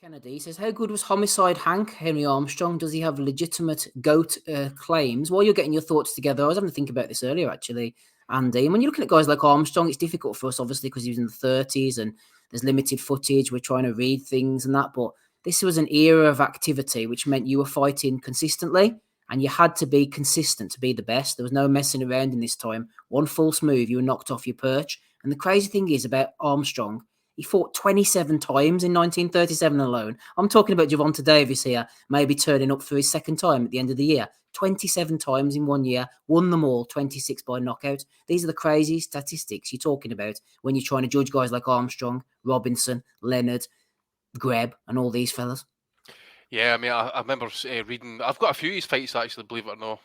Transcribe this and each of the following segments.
Kennedy says, how good was Homicide Hank, Henry Armstrong? Does he have legitimate GOAT claims? While you're getting your thoughts together, I was having to think about this earlier, actually, Andy. And when you're looking at guys like Armstrong, it's difficult for us, obviously, because he was in the 30s and there's limited footage. We're trying to read things and that. But this was an era of activity, which meant you were fighting consistently and you had to be consistent to be the best. There was no messing around in this time. One false move, you were knocked off your perch. And the crazy thing is about Armstrong, he fought 27 times in 1937 alone. I'm talking about Gervonta Davis here, maybe turning up for his second time at the end of the year. 27 times in 1 year, won them all, 26 by knockout. These are the crazy statistics you're talking about when you're trying to judge guys like Armstrong, Robinson, Leonard, Greb, and all these fellas. Yeah, I mean, I remember reading. I've got a few of his fights actually, believe it or not,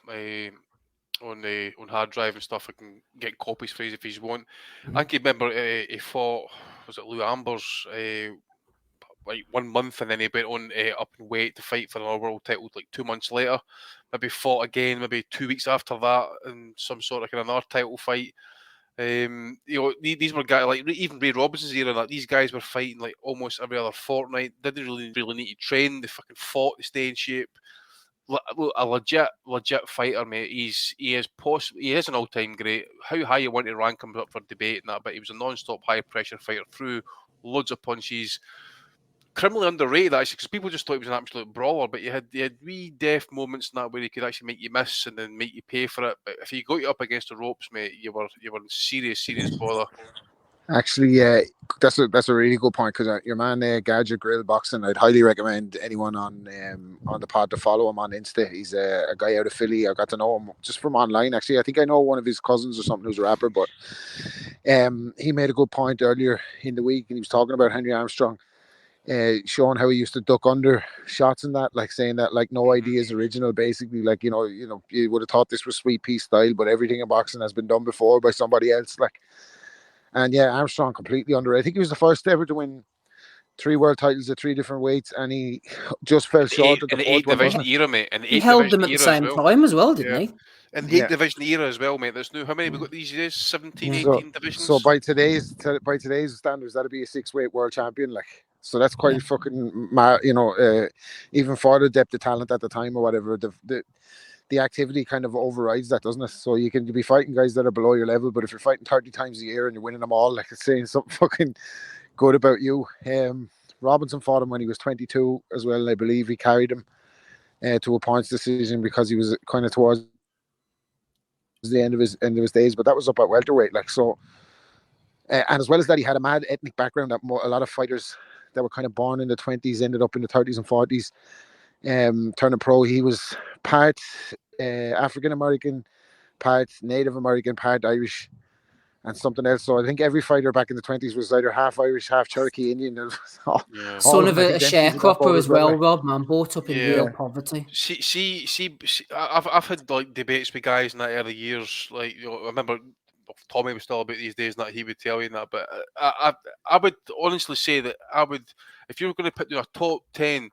on hard drive and stuff. I can get copies for if you want. I can remember he fought. Was it Lou Ambers? Like 1 month, and then he went on up in weight to fight for another world title like 2 months later. Maybe fought again, maybe 2 weeks after that, in some sort of kind of another title fight. These were guys like even Ray Robinson's era. Like these guys were fighting like almost every other fortnight. Didn't really need to train. They fucking fought to stay in shape. A legit fighter, mate. He is an all-time great. How high you want to rank him up for debate and that, but he was a non-stop high-pressure fighter. Threw loads of punches. Criminally underrated actually, because people just thought he was an absolute brawler, but he had wee deft moments in that where he could actually make you miss and then make you pay for it. But if he got you up against the ropes, mate, you were in serious bother. Actually, yeah, that's a really good point, because your man Gadget Grill Boxing, I'd highly recommend anyone on the pod to follow him on Insta. He's a guy out of Philly. I got to know him just from online. Actually, I think I know one of his cousins or something who's a rapper, but he made a good point earlier in the week, and he was talking about Henry Armstrong, showing how he used to duck under shots and that, like saying that like no idea is original, basically, like you would have thought this was Sweet Pea style, but everything in boxing has been done before by somebody else, like. And yeah, Armstrong completely underrated. I think he was the first ever to win 3 world titles at 3 different weights, and he just fell short at the fourth one. Division era, mate. He held them at the same time as well, didn't he? And the 8 division era as well, mate. There's how many we got these days? 17, 18 divisions. So by today's standards, that'd be a 6-weight world champion, like. So that's quite fucking, even for the depth of talent at the time or whatever. The activity kind of overrides that, doesn't it? So you can be fighting guys that are below your level, but if you're fighting 30 times a year and you're winning them all, like, it's saying something fucking good about you. Robinson fought him when he was 22 as well, and I believe he carried him to a points decision because he was kind of towards the end of his days, but that was up at welterweight, like. So and as well as that, he had a mad ethnic background that a lot of fighters that were kind of born in the 20s ended up in the 30s and 40s. Turning pro. He was part African American, part Native American, part Irish, and something else. So I think every fighter back in the 20s was either half Irish, half Cherokee Indian. Son of a sharecropper as well, Rob, man, brought up in real poverty. I've had like debates with guys in that early years. Like, I remember Tommy was still about these days, and that he would tell you that. But I would honestly say that if you were going to put a top 10.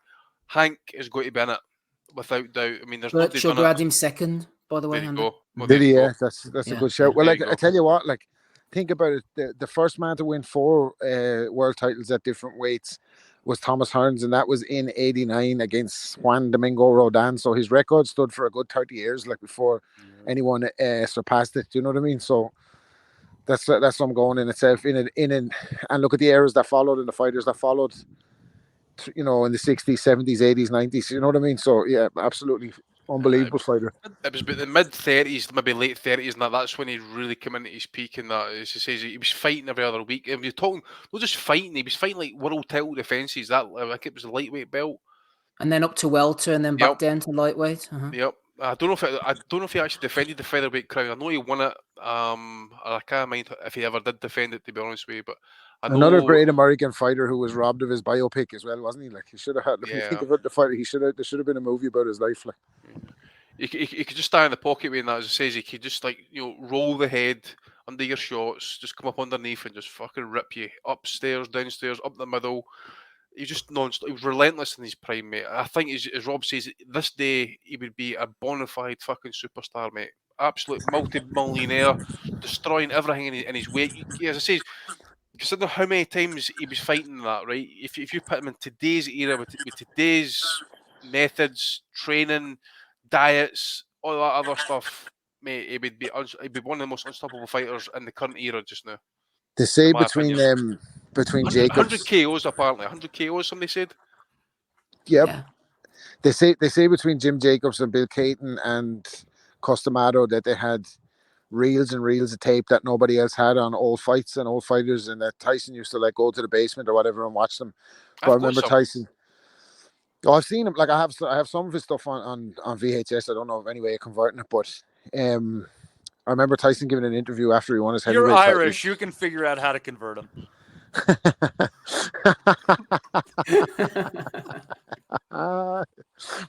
Hank is going to be in it, without doubt. I mean, there's nobody done it. Sugar had him second, by the way. There you go. Did he? Yeah, that's a good shout. Well, like, I tell you what, like, think about it. The first man to win 4 world titles at different weights was Thomas Hearns, and that was in '89 against Juan Domingo Rodan. So his record stood for a good 30 years, like, before anyone surpassed it. Do you know what I mean? So that's what I'm going in itself. And look at the eras that followed and the fighters that followed. In the 60s, 70s, 80s, 90s, you know what I mean? So yeah, absolutely unbelievable fighter. It was about the mid-30s, maybe late 30s, and that's when he really came into his peak. And that, as he says, he was fighting every other week. And you're talking, not just fighting, he was fighting like world title defences. That, like, it was a lightweight belt, and then up to welter, and then back down to lightweight. Yep. I don't know if he actually defended the featherweight crown. I know he won it. I can't mind if he ever did defend it, to be honest with you. But another great American fighter who was robbed of his biopic as well, wasn't he? Like, he should have had. If you think about the fighter, there should have been a movie about his life. Like, he could just stand in the pocket with that, as it says. He could just, like, roll the head under your shots, just come up underneath and just fucking rip you upstairs, downstairs, up the middle. He's just non-stop. He was relentless in his prime, mate. I think, as Rob says, this day he would be a bona fide fucking superstar, mate. Absolute multi-millionaire, destroying everything in his weight. As I say, consider how many times he was fighting that, right? If you put him in today's era with today's methods, training, diets, all that other stuff, mate, he'd be one of the most unstoppable fighters in the current era just now. They say in my opinion. between 100 Jacobs, KOs apparently, 100 KOs. Somebody said. yep. Yeah. They say between Jim Jacobs and Bill Caton and Costamado that they had reels and reels of tape that nobody else had on old fights and old fighters, and that Tyson used to like go to the basement or whatever and watch them. But I remember Tyson. Oh, I've seen him. Like I have some of his stuff on VHS. I don't know of any way of converting it, but I remember Tyson giving an interview after he won his heavyweight. You're Irish. You can figure out how to convert them.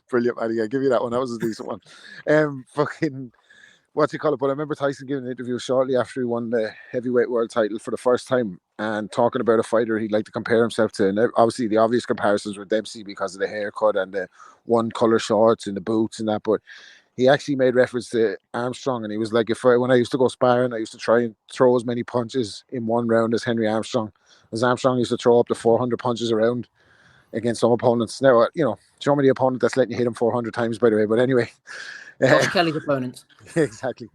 Brilliant, Matty. I'll give you that one. That was a decent one. Fucking what's he call it? But I remember Tyson giving an interview shortly after he won the heavyweight world title for the first time and talking about a fighter he'd like to compare himself to. And obviously the obvious comparisons were Dempsey because of the haircut and the one color shorts and the boots and that. But he actually made reference to Armstrong, and he was like, when I used to go sparring, I used to try and throw as many punches in one round as Henry Armstrong. As Armstrong used to throw up to 400 punches around against some opponents. Now, show me the opponent that's letting you hit him 400 times, by the way. But anyway. Josh Kelly's opponents. Exactly.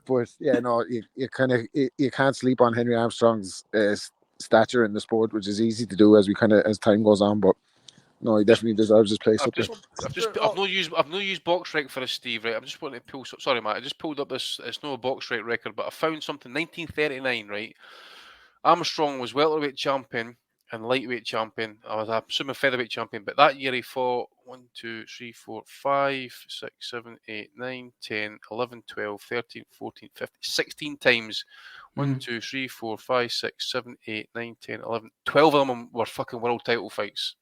But yeah, no, you can't sleep on Henry Armstrong's stature in the sport, which is easy to do as time goes on. But no, he definitely deserves his place up there. I've not used BoxRec for this, Steve. Right, I'm just wanting to pull. Sorry, Matt. I just pulled up this. It's not a BoxRec record, but I found something. 1939. Right, Armstrong was welterweight champion and lightweight champion. I was assuming featherweight champion, but that year he fought 1, 2, 3, 4, 5, 6, 7, 8, 9, 10, 11, 12, 13, 14, 15, 16 times. 1, 2, 3, 4, 5, 6, 7, 8, 9, 10, 11. 12 of them were fucking world title fights.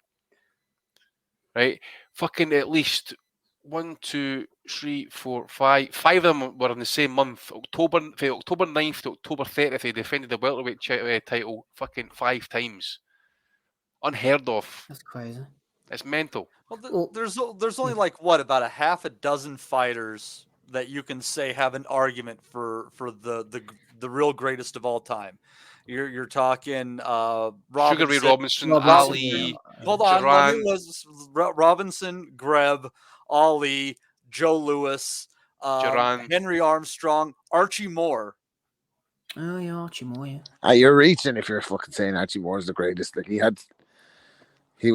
Right? Fucking at least 1, 2, 3, 4, 5. 5 of them were in the same month. October 9th to October 30th, they defended the welterweight title fucking 5 times. Unheard of. That's crazy. It's mental. Well, there's only like what, about a half a dozen fighters that you can say have an argument for the real greatest of all time. You're talking Robinson, Sugar Ray Robinson, Ali. Hold on, let me list Robinson, Greb, Ali, Joe Louis, Henry Armstrong, Archie Moore. Oh yeah, Archie Moore. Yeah. You're reaching if you're fucking saying Archie Moore is the greatest. Like he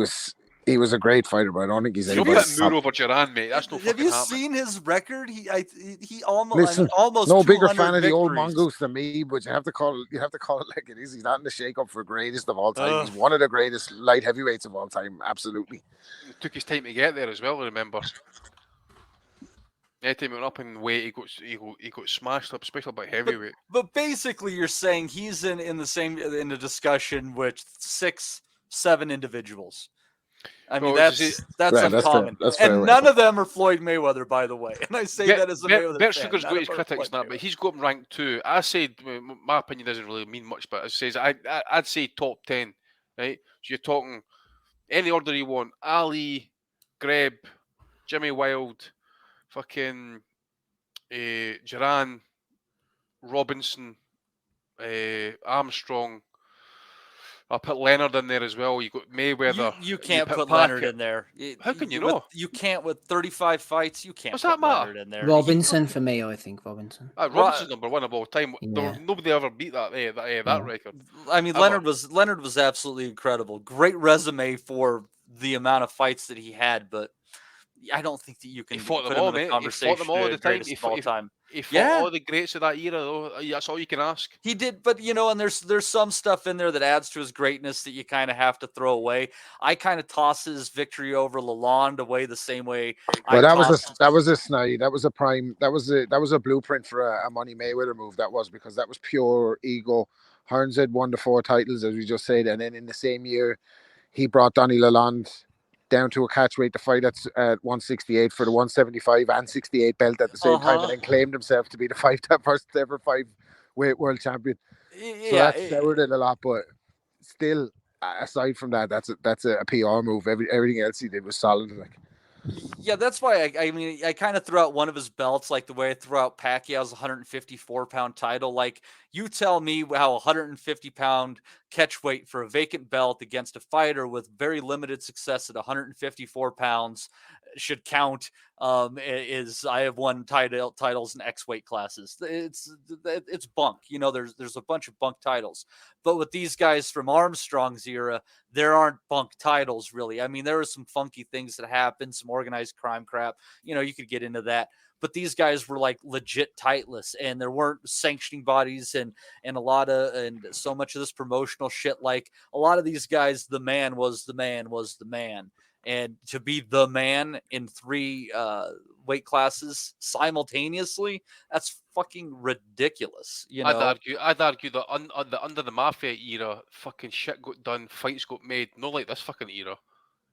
was a great fighter, but I don't think he's anybody's top. Over Duran, mate. That's no Have fucking you happening. seen his record? He almost listen. Almost no bigger fan victories. of the old mongoose than me, but you have to call it like it is. He's not in the shake-up for greatest of all time. He's one of the greatest light heavyweights of all time. Absolutely. It took his time to get there as well. Remember. Yeah, time he went up in weight, he got smashed up, especially by heavyweight. But basically, you're saying he's in the discussion with 6, 7 individuals. I mean, that's uncommon. That's and none of them are Floyd Mayweather, by the way. And I say that as a Mayweather Bert fan. Sugar's got his critics now, but he's got him ranked 2. I said, my opinion doesn't really mean much, but it says I'd say top 10, right? So you're talking any order you want: Ali, Greb, Jimmy Wild, fucking Duran, Robinson, Armstrong. I'll put Leonard in there as well. You got Mayweather. You can't put Leonard in there. How can you know? You can't with 35 fights. You can't. What's that matter? Leonard in there. Robinson for me, I think Robinson. Robinson's number 1 of all time. Yeah. Nobody ever beat that record. I mean, Leonard was absolutely incredible. Great resume for the amount of fights that he had, but I don't think that you can. He fought them all, mate. He fought them all the time. He fought all the greats of that era, though. That's all you can ask. He did, but and there's some stuff in there that adds to his greatness that you kind of have to throw away. I kind of toss his victory over Lalonde away the same way. Well, that was a snide. That was a prime. That was a blueprint for a Money Mayweather move. That was because that was pure ego. Hearns had won the 4 titles, as we just said, and then in the same year, he brought Donny Lalonde down to a catchweight to fight at 168 for the 175 and 68 belt at the same time, and then claimed himself to be the first ever 5-weight world champion. So that soured it a lot, but still, aside from that, that's a PR move. Everything else he did was solid. Like. Yeah, that's why I kind of threw out one of his belts, like the way I threw out Pacquiao's 154-pound title. Like, you tell me how a 150-pound catch weight for a vacant belt against a fighter with very limited success at 154 pounds should count. I have won titles in X weight classes. It's bunk. You know, there's a bunch of bunk titles, but with these guys from Armstrong's era, there aren't bunk titles really. I mean, there were some funky things that happened, some organized crime crap. You know, you could get into that. But these guys were like legit titless, and there weren't sanctioning bodies and so much of this promotional shit. Like a lot of these guys, the man was the man. And to be the man in 3 weight classes simultaneously, that's fucking ridiculous. You know, I'd argue that under the Mafia era, fucking shit got done, fights got made. Not like this fucking era.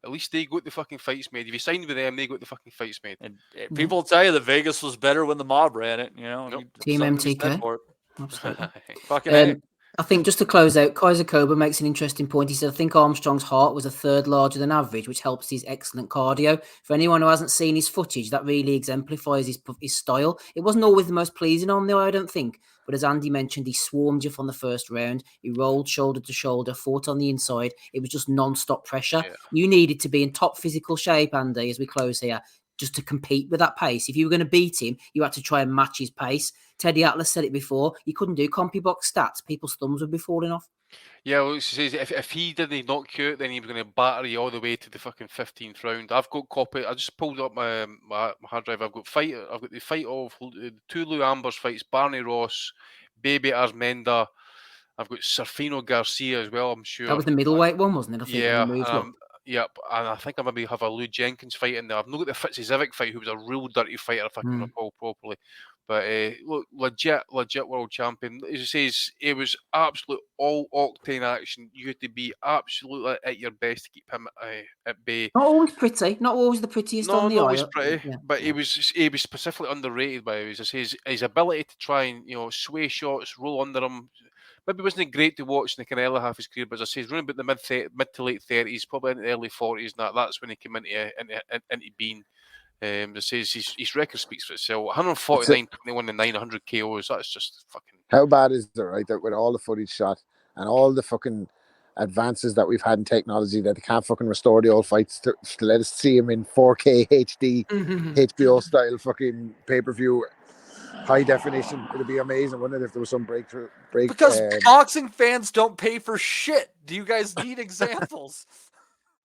At least they got the fucking fights made. If you signed with them, they got the fucking fights made. And people will tell you that Vegas was better when the mob ran it. You know, Nope. Team something to be said MTK. for it. Absolutely. Fucking A. I think just to close out, Kaiser Koba makes an interesting point. He said, I think Armstrong's heart was a third larger than average, which helps his excellent cardio. For anyone who hasn't seen his footage, that really exemplifies his style. It wasn't always the most pleasing on the eye, I don't think. But as Andy mentioned, he swarmed you from the first round. He rolled shoulder to shoulder, fought on the inside. It was just non-stop pressure. Yeah. You needed to be in top physical shape, Andy, as we close here, just to compete with that pace. If you were going to beat him, you had to try and match his pace. Teddy Atlas said it before. You couldn't do CompuBox stats. People's thumbs would be falling off. Yeah, well, it says if he didn't knock you out, then he was going to batter you all the way to the fucking 15th round. I've got copy. I just pulled up my hard drive. I've got the fight of 2 Lou Ambers fights, Barney Ross, Baby Arzmenda. I've got Serfino Garcia as well, I'm sure. That was the middleweight one, wasn't it? I think Yeah, when he moved up. yep. And I think I maybe have a Lou Jenkins fight in there. I've not got the Fitzy fight, who was a real dirty fighter, if I can recall properly. But look, legit world champion. As he says, it was absolute all octane action. You had to be absolutely at your best to keep him at bay. Not always pretty, not always the prettiest on the Not eye. always pretty, Yeah, but he was specifically underrated by us. His ability to try and sway shots, roll under him. Maybe wasn't great to watch in the kind of early half of his career, but as I say, he's running about the mid to late 30s, probably in the early 40s, and that's when he came into being. As I say, his record speaks for itself. 149, 21 and 900 KOs. That's just fucking. How bad is it, right? That with all the footage shot and all the fucking advances that we've had in technology, that they can't fucking restore the old fights to let us see them in 4K HD, HBO style fucking pay-per-view, high definition. It'd be amazing, wouldn't it, if there was some breakthrough? Because boxing fans don't pay for shit. Do you guys need examples?